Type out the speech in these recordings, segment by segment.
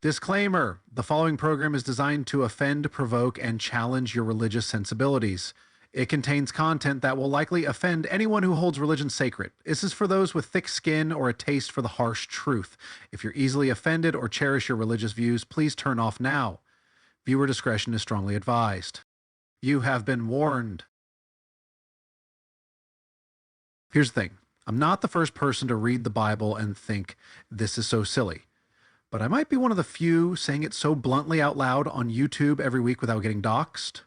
Disclaimer: the following program is designed to offend, provoke, and challenge your religious sensibilities. It contains content that will likely offend anyone who holds religion sacred. This is for those with thick skin or a taste for the harsh truth. If you're easily offended or cherish your religious views, please turn off now. Viewer discretion is strongly advised. You have been warned. Here's the thing. I'm not the first person to read the Bible and think, this is so silly. But I might be one of the few saying it so bluntly out loud on YouTube every week without getting doxxed.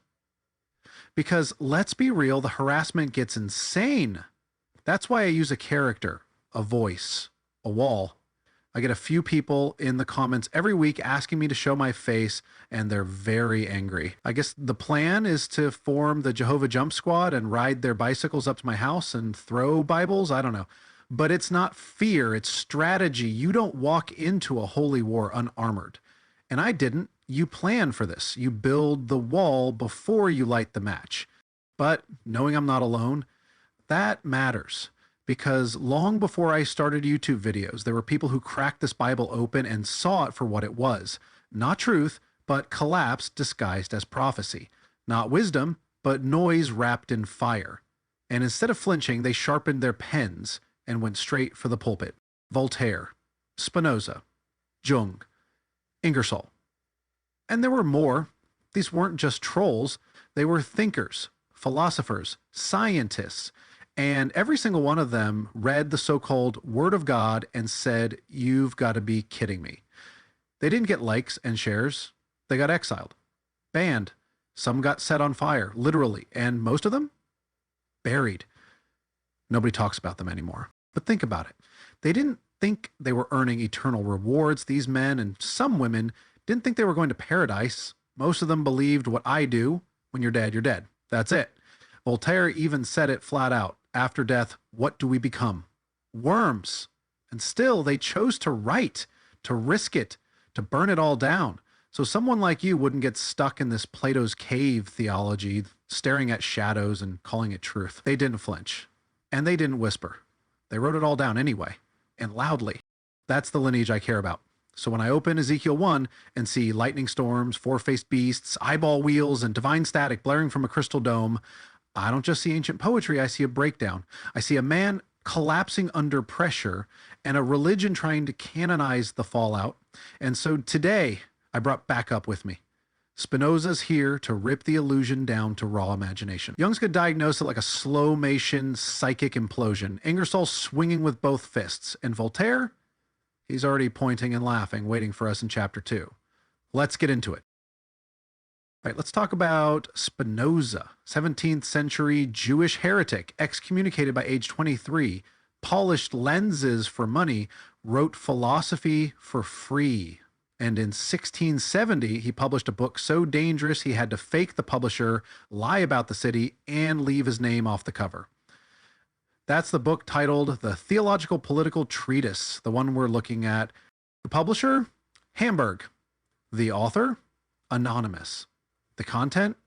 Because let's be real, the harassment gets insane. That's why I use a character, a voice, a wall. I get a few people in the comments every week asking me to show my face, and they're very angry. I guess the plan is to form the Jehovah Jump Squad and ride their bicycles up to my house and throw Bibles. I don't know. But it's not fear, it's strategy. You don't walk into a holy war unarmored. And I didn't. You plan for this. You build the wall before you light the match. But knowing I'm not alone, that matters. Because long before I started YouTube videos, there were people who cracked this Bible open and saw it for what it was. Not truth, but collapse disguised as prophecy. Not wisdom, but noise wrapped in fire. And instead of flinching, they sharpened their pens and went straight for the pulpit. Voltaire, Spinoza, Jung, Ingersoll. And there were more. These weren't just trolls. They were thinkers, philosophers, scientists. And every single one of them read the so-called Word of God and said, you've got to be kidding me. They didn't get likes and shares. They got exiled, banned. Some got set on fire, literally. And most of them, buried. Nobody talks about them anymore. But think about it. They didn't think they were earning eternal rewards. These men and some women didn't think they were going to paradise. Most of them believed what I do. When you're dead, you're dead. That's it. Voltaire even said it flat out. After death, what do we become? Worms. And still, they chose to write, to risk it, to burn it all down. So someone like you wouldn't get stuck in this Plato's cave theology, staring at shadows and calling it truth. They didn't flinch. And they didn't whisper. They wrote it all down anyway, and loudly. That's the lineage I care about. So when I open Ezekiel 1 and see lightning storms, four-faced beasts, eyeball wheels, and divine static blaring from a crystal dome, I don't just see ancient poetry, I see a breakdown. I see a man collapsing under pressure and a religion trying to canonize the fallout. And so today, I brought backup with me. Spinoza's here to rip the illusion down to raw imagination. Jung's could diagnose it like a slow-motion psychic implosion. Ingersoll swinging with both fists. And Voltaire? He's already pointing and laughing, waiting for us in chapter 2. Let's get into it. All right, let's talk about Spinoza, 17th century Jewish heretic, excommunicated by age 23, polished lenses for money, wrote philosophy for free. And in 1670, he published a book so dangerous he had to fake the publisher, lie about the city, and leave his name off the cover. That's the book titled The Theological Political Treatise, the one we're looking at. The publisher? Hamburg. The author? Anonymous. The content?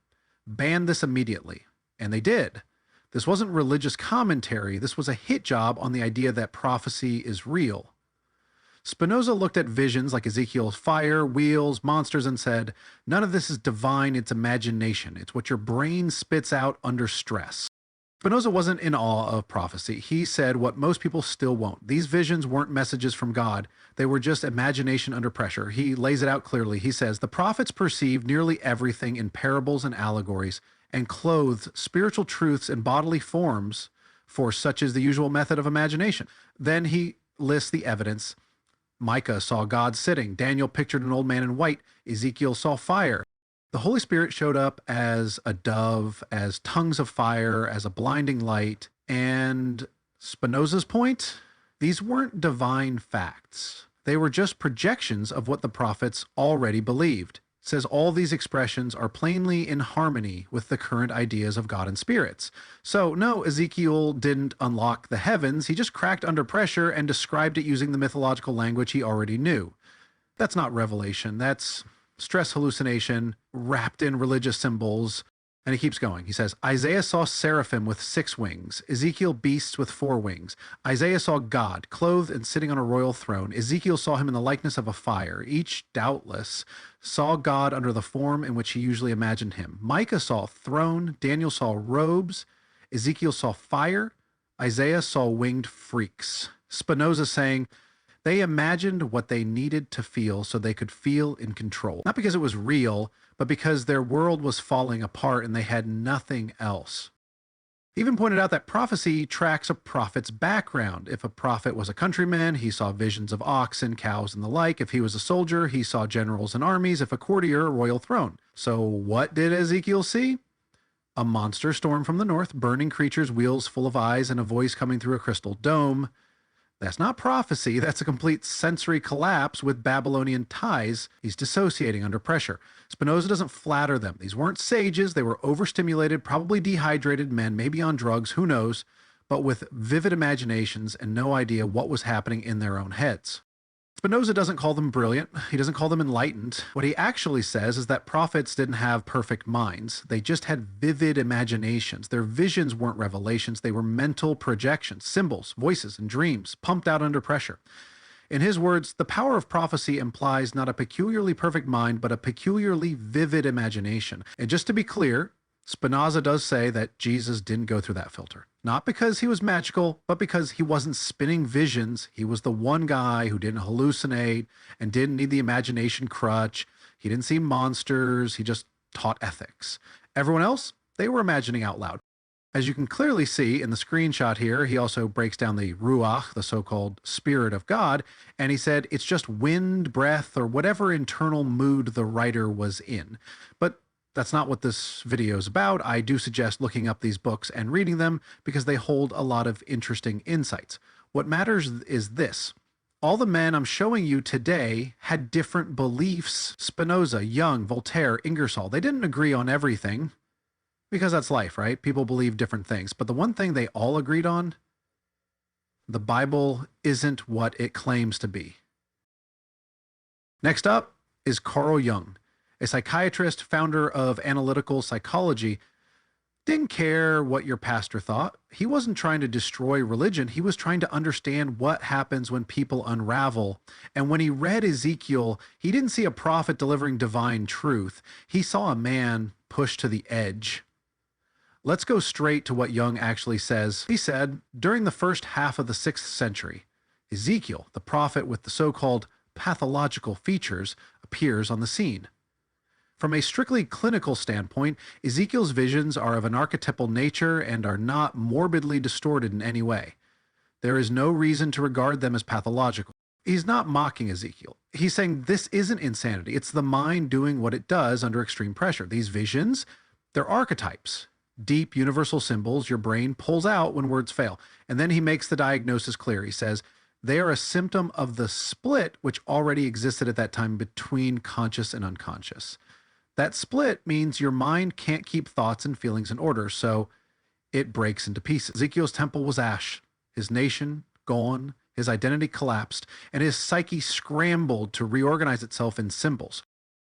Ban this immediately. And they did. This wasn't religious commentary. This was a hit job on the idea that prophecy is real. Spinoza looked at visions like Ezekiel's fire, wheels, monsters, and said, none of this is divine, it's imagination. It's what your brain spits out under stress. Spinoza wasn't in awe of prophecy. He said what most people still won't. These visions weren't messages from God. They were just imagination under pressure. He lays it out clearly. He says, the prophets perceived nearly everything in parables and allegories and clothed spiritual truths in bodily forms, for such is the usual method of imagination. Then he lists the evidence. Micah saw God sitting. Daniel pictured an old man in white. Ezekiel saw fire. The Holy Spirit showed up as a dove, as tongues of fire, as a blinding light. And Spinoza's point? These weren't divine facts. They were just projections of what the prophets already believed. It says all these expressions are plainly in harmony with the current ideas of God and spirits. So no, Ezekiel didn't unlock the heavens. He just cracked under pressure and described it using the mythological language he already knew. That's not revelation. That's stress hallucination wrapped in religious symbols. And he keeps going. He says, Isaiah saw seraphim with 6 wings, Ezekiel beasts with 4 wings. Isaiah saw God, clothed and sitting on a royal throne. Ezekiel saw him in the likeness of a fire. Each, doubtless, saw God under the form in which he usually imagined him. Micah saw throne, Daniel saw robes, Ezekiel saw fire, Isaiah saw winged freaks. Spinoza saying, they imagined what they needed to feel so they could feel in control. Not because it was real, but because their world was falling apart and they had nothing else. He even pointed out that prophecy tracks a prophet's background. If a prophet was a countryman, he saw visions of oxen, cows, and the like. If he was a soldier, he saw generals and armies. If a courtier, a royal throne. So what did Ezekiel see? A monster storm from the north, burning creatures, wheels full of eyes, and a voice coming through a crystal dome. That's not prophecy, that's a complete sensory collapse with Babylonian ties. He's dissociating under pressure. Spinoza doesn't flatter them. These weren't sages, they were overstimulated, probably dehydrated men, maybe on drugs, who knows, but with vivid imaginations and no idea what was happening in their own heads. Spinoza doesn't call them brilliant, he doesn't call them enlightened. What he actually says is that prophets didn't have perfect minds, they just had vivid imaginations. Their visions weren't revelations, they were mental projections, symbols, voices, and dreams, pumped out under pressure. In his words, the power of prophecy implies not a peculiarly perfect mind, but a peculiarly vivid imagination. And just to be clear, Spinoza does say that Jesus didn't go through that filter. Not because he was magical, but because he wasn't spinning visions. He was the one guy who didn't hallucinate and didn't need the imagination crutch. He didn't see monsters. He just taught ethics. Everyone else, they were imagining out loud. As you can clearly see in the screenshot here, he also breaks down the ruach, the so-called spirit of God, and he said it's just wind, breath, or whatever internal mood the writer was in. But that's not what this video is about. I do suggest looking up these books and reading them because they hold a lot of interesting insights. What matters is this. All the men I'm showing you today had different beliefs. Spinoza, Jung, Voltaire, Ingersoll, they didn't agree on everything because that's life, right? People believe different things. But the one thing they all agreed on, the Bible isn't what it claims to be. Next up is Carl Jung. A psychiatrist, founder of analytical psychology, didn't care what your pastor thought. He wasn't trying to destroy religion. He was trying to understand what happens when people unravel. And when he read Ezekiel, he didn't see a prophet delivering divine truth. He saw a man pushed to the edge. Let's go straight to what Jung actually says. He said, during the first half of the 6th century, Ezekiel, the prophet with the so-called pathological features, appears on the scene. From a strictly clinical standpoint, Ezekiel's visions are of an archetypal nature and are not morbidly distorted in any way. There is no reason to regard them as pathological. He's not mocking Ezekiel. He's saying this isn't insanity. It's the mind doing what it does under extreme pressure. These visions, they're archetypes, deep universal symbols your brain pulls out when words fail. And then he makes the diagnosis clear. He says, they are a symptom of the split which already existed at that time between conscious and unconscious. That split means your mind can't keep thoughts and feelings in order, so it breaks into pieces. Ezekiel's temple was ash, his nation gone, his identity collapsed, and his psyche scrambled to reorganize itself in symbols.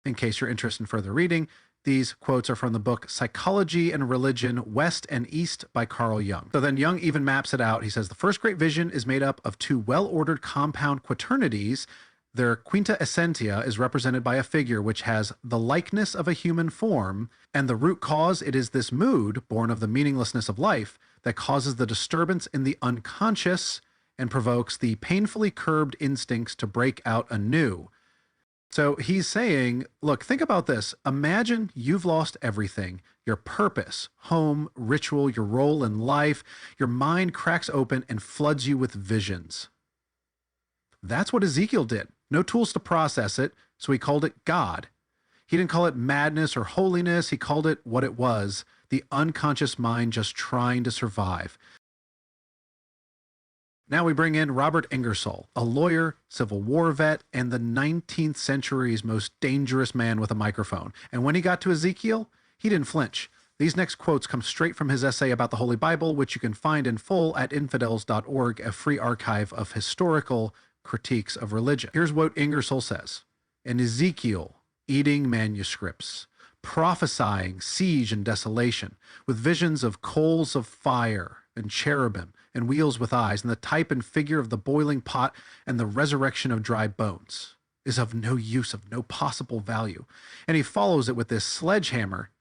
In case you're interested in further reading, these quotes are from the book Psychology and Religion, West and East by Carl Jung. So then Jung even maps it out. He says the first great vision is made up of 2 well-ordered compound quaternities. Their quinta essentia is represented by a figure which has the likeness of a human form, and the root cause, it is this mood, born of the meaninglessness of life, that causes the disturbance in the unconscious and provokes the painfully curbed instincts to break out anew. So he's saying, look, think about this. Imagine you've lost everything, your purpose, home, ritual, your role in life. Your mind cracks open and floods you with visions. That's what Ezekiel did. No tools to process it, so he called it God. He didn't call it madness or holiness. He called it what it was, the unconscious mind just trying to survive. Now we bring in Robert Ingersoll, a lawyer, Civil War vet, and the 19th century's most dangerous man with a microphone. And when he got to Ezekiel, he didn't flinch. These next quotes come straight from his essay about the Holy Bible, which you can find in full at infidels.org, a free archive of historical critiques of religion. Here's what Ingersoll says. In Ezekiel, eating manuscripts, prophesying siege and desolation, with visions of coals of fire and cherubim and wheels with eyes, and the type and figure of the boiling pot and the resurrection of dry bones, is of no use, of no possible value. And he follows it with this sledgehammer.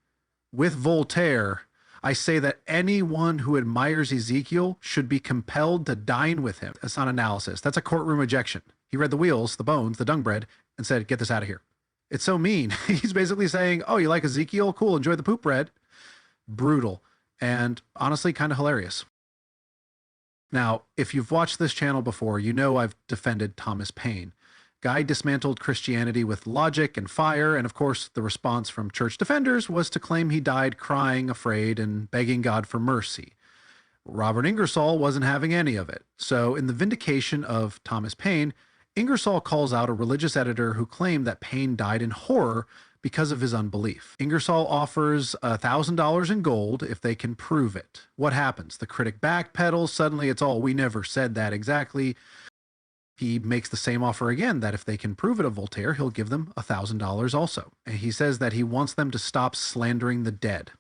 With Voltaire, I say that anyone who admires Ezekiel should be compelled to dine with him. That's not analysis. That's a courtroom ejection. He read the wheels, the bones, the dung bread, and said, get this out of here. It's so mean. He's basically saying, oh, you like Ezekiel? Cool, enjoy the poop bread. Brutal. And honestly, kind of hilarious. Now, if you've watched this channel before, you know I've defended Thomas Paine. Guy dismantled Christianity with logic and fire, and of course, the response from church defenders was to claim he died crying, afraid, and begging God for mercy. Robert Ingersoll wasn't having any of it. So in the vindication of Thomas Paine, Ingersoll calls out a religious editor who claimed that Paine died in horror because of his unbelief. Ingersoll offers $1,000 in gold if they can prove it. What happens? The critic backpedals. Suddenly it's all, we never said that exactly. He makes the same offer again, that if they can prove it of Voltaire, he'll give them $1,000 also. And he says that he wants them to stop slandering the dead.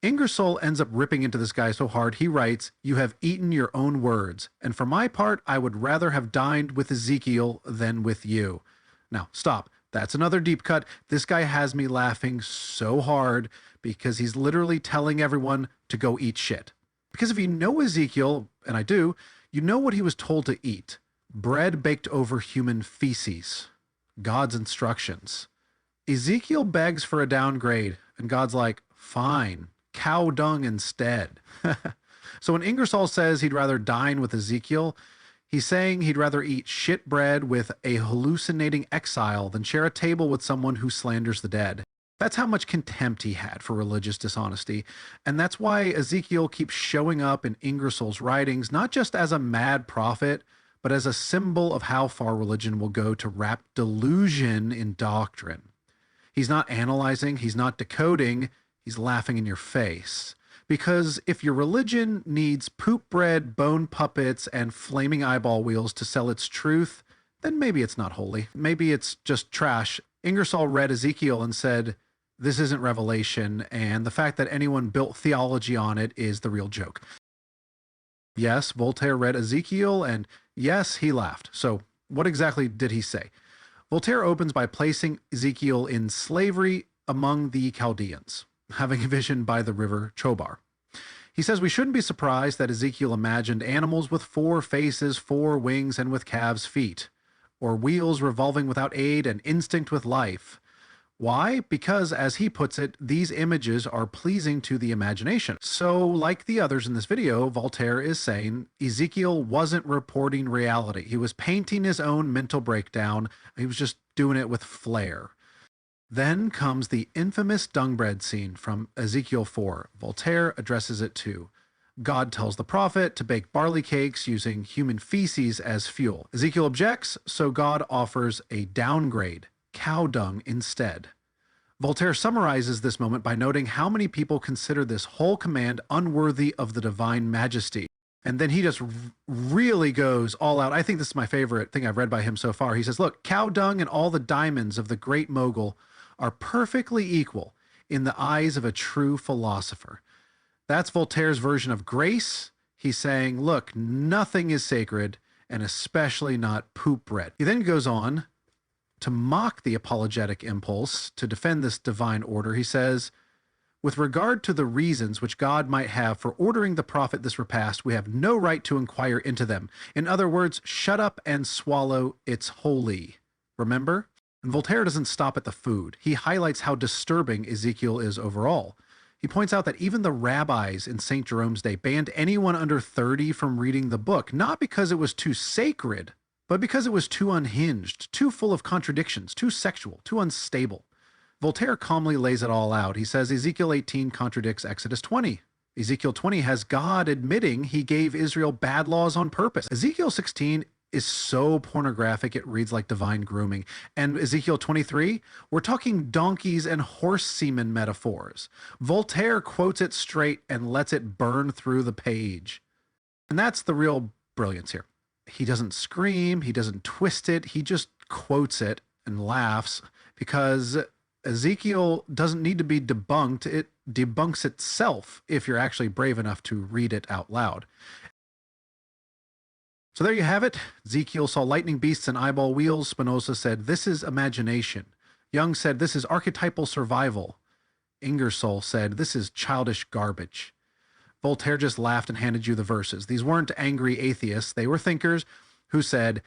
Ingersoll ends up ripping into this guy so hard, he writes, "You have eaten your own words, and for my part, I would rather have dined with Ezekiel than with you." Now, stop. That's another deep cut. This guy has me laughing so hard because he's literally telling everyone to go eat shit. Because if you know Ezekiel, and I do, you know what he was told to eat. Bread baked over human feces. God's instructions. Ezekiel begs for a downgrade, and God's like, fine, cow dung instead. So when Ingersoll says he'd rather dine with Ezekiel, he's saying he'd rather eat shit bread with a hallucinating exile than share a table with someone who slanders the dead. That's how much contempt he had for religious dishonesty, and that's why Ezekiel keeps showing up in Ingersoll's writings, not just as a mad prophet, but as a symbol of how far religion will go to wrap delusion in doctrine. He's not analyzing, he's not decoding, he's laughing in your face. Because if your religion needs poop bread, bone puppets, and flaming eyeball wheels to sell its truth, then maybe it's not holy. Maybe it's just trash. Ingersoll read Ezekiel and said, this isn't revelation, and the fact that anyone built theology on it is the real joke. Yes, Voltaire read Ezekiel, and yes, he laughed. So what exactly did he say? Voltaire opens by placing Ezekiel in slavery among the Chaldeans, having a vision by the river Chobar. He says we shouldn't be surprised that Ezekiel imagined animals with 4 faces, 4 wings, and with calves' feet, or wheels revolving without aid and instinct with life. Why? Because, as he puts it, these images are pleasing to the imagination. So, like the others in this video, Voltaire is saying Ezekiel wasn't reporting reality. He was painting his own mental breakdown. He was just doing it with flair. Then comes the infamous dung bread scene from Ezekiel 4. Voltaire addresses it too. God tells the prophet to bake barley cakes using human feces as fuel. Ezekiel objects, so God offers a downgrade. Cow dung instead. Voltaire summarizes this moment by noting how many people consider this whole command unworthy of the divine majesty. And then he just really goes all out. I think this is my favorite thing I've read by him so far. He says, look, cow dung and all the diamonds of the great mogul are perfectly equal in the eyes of a true philosopher. That's Voltaire's version of grace. He's saying, look, nothing is sacred, and especially not poop bread. He then goes on to mock the apologetic impulse to defend this divine order. He says, with regard to the reasons which God might have for ordering the prophet this repast, we have no right to inquire into them. In other words, shut up and swallow, it's holy. Remember? And Voltaire doesn't stop at the food. He highlights how disturbing Ezekiel is overall. He points out that even the rabbis in St. Jerome's day banned anyone under 30 from reading the book, not because it was too sacred, but because it was too unhinged, too full of contradictions, too sexual, too unstable. Voltaire calmly lays it all out. He says Ezekiel 18 contradicts Exodus 20. Ezekiel 20 has God admitting he gave Israel bad laws on purpose. Ezekiel 16 is so pornographic it reads like divine grooming. And Ezekiel 23, we're talking donkeys and horse semen metaphors. Voltaire quotes it straight and lets it burn through the page. And that's the real brilliance here. He doesn't scream, he doesn't twist it, he just quotes it and laughs because Ezekiel doesn't need to be debunked. It debunks itself if you're actually brave enough to read it out loud. So there you have it. Ezekiel saw lightning beasts and eyeball wheels. Spinoza said, this is imagination. Jung said, this is archetypal survival. Ingersoll said, this is childish garbage. Voltaire just laughed and handed you the verses. These weren't angry atheists. They were thinkers who said,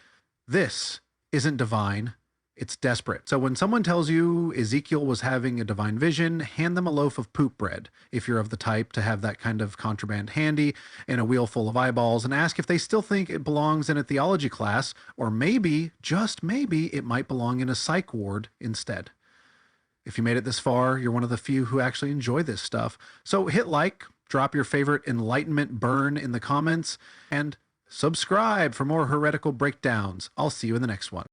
this isn't divine. It's desperate. So when someone tells you Ezekiel was having a divine vision, hand them a loaf of poop bread, if you're of the type to have that kind of contraband handy, and a wheel full of eyeballs, and ask if they still think it belongs in a theology class, or maybe, just maybe, it might belong in a psych ward instead. If you made it this far, you're one of the few who actually enjoy this stuff. So hit like, drop your favorite Enlightenment burn in the comments, and subscribe for more heretical breakdowns. I'll see you in the next one.